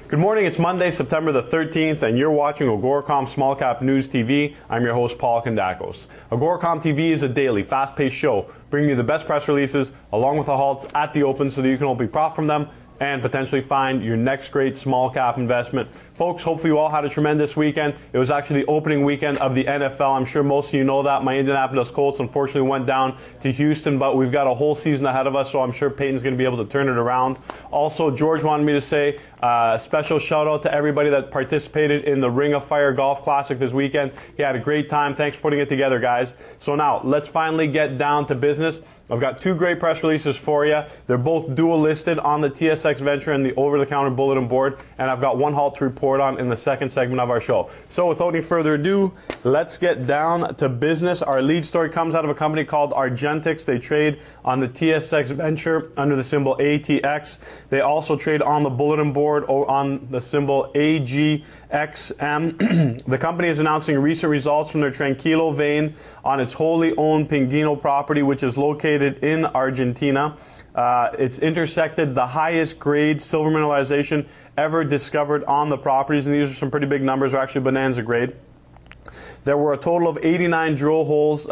Good morning, it's Monday, September the 13th, and you're watching AGORACOM Small Cap News TV. I'm your host, Paul Kondakos. AGORACOM TV is a daily, fast-paced show, bringing you the best press releases, along with the halts at the open so that you can hopefully profit from them and potentially find your next great small cap investment. Folks, hopefully you all had a tremendous weekend. It was actually the opening weekend of the NFL. I'm sure most of you know that. My Indianapolis Colts unfortunately went down to Houston, but we've got a whole season ahead of us, so I'm sure Peyton's going to be able to turn it around. Also, George wanted me to say a special shout out to everybody that participated in the Ring of Fire Golf Classic this weekend. He had a great time. Thanks for putting it together, guys. So now, let's finally get down to business. I've got two great press releases for you. They're both dual listed on the TSX Venture and the over-the-counter bulletin board, and I've got one halt to report on in the second segment of our show. So without any further ado, let's get down to business. Our lead story comes out of a company called Argentex. They trade on the TSX Venture under the symbol ATX. They also trade on the bulletin board or on the symbol AGXM. The company is announcing recent results from their Tranquilo vein on its wholly owned Pinguino property, which is located in Argentina. It's intersected the highest grade silver mineralization ever discovered on the properties, and these are some pretty big numbers, or actually bonanza grade. There were a total of 89 drill holes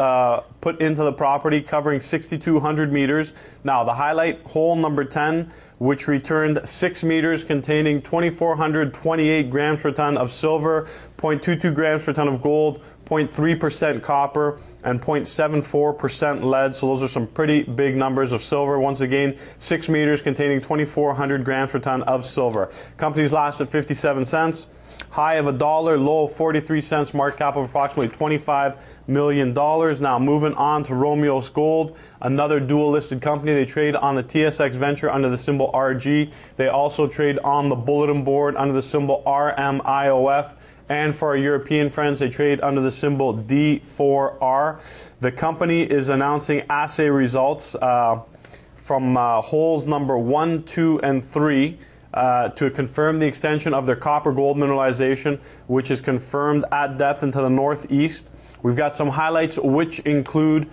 put into the property covering 6,200 meters. Now, the highlight hole number 10, which returned 6 meters containing 2,428 grams per ton of silver, 0.22 grams per ton of gold, 0.3% copper, and 0.74% lead. So those are some pretty big numbers of silver. Once again, 6 meters containing 2,400 grams per ton of silver. Company's last at 57 cents. High of $1, low of 43 cents, market cap of approximately $25 million. Now moving on to Romios Gold, another dual listed company. They trade on the TSX Venture under the symbol RG. They also trade on the bulletin board under the symbol RMIOF. And for our European friends, they trade under the symbol D4R. The company is announcing assay results from holes number 1, 2, and 3 to confirm the extension of their copper-gold mineralization, which is confirmed at depth into the northeast. We've got some highlights which include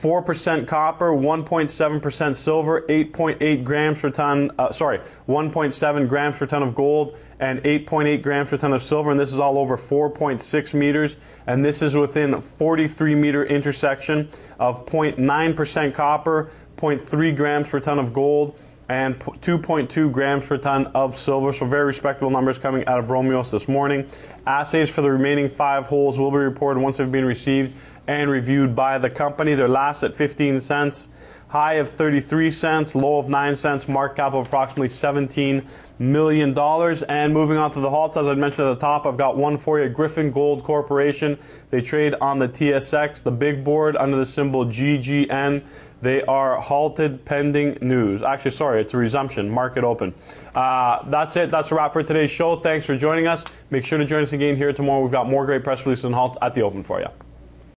4% copper, 1.7% silver, 8.8 grams per ton, 1.7 grams per ton of gold, and 8.8 grams per ton of silver, and this is all over 4.6 meters, and this is within a 43-meter intersection of 0.9% copper, 0.3 grams per ton of gold, and 2.2 grams per ton of silver. So very respectable numbers coming out of Romios this morning. Assays for the remaining 5 holes will be reported once they've been received and reviewed by the company. They're last at 15 cents, high of 33 cents, low of 9 cents, market cap of approximately $17 million. And moving on to the halts, as I mentioned at the top, I've got one for you, Griffin Gold Corporation. They trade on the TSX, the big board under the symbol GGN. They are halted pending news. Actually, sorry, it's a resumption, market open. That's it. That's a wrap for today's show. Thanks for joining us. Make sure to join us again here tomorrow. We've got more great press releases and halts at the open for you.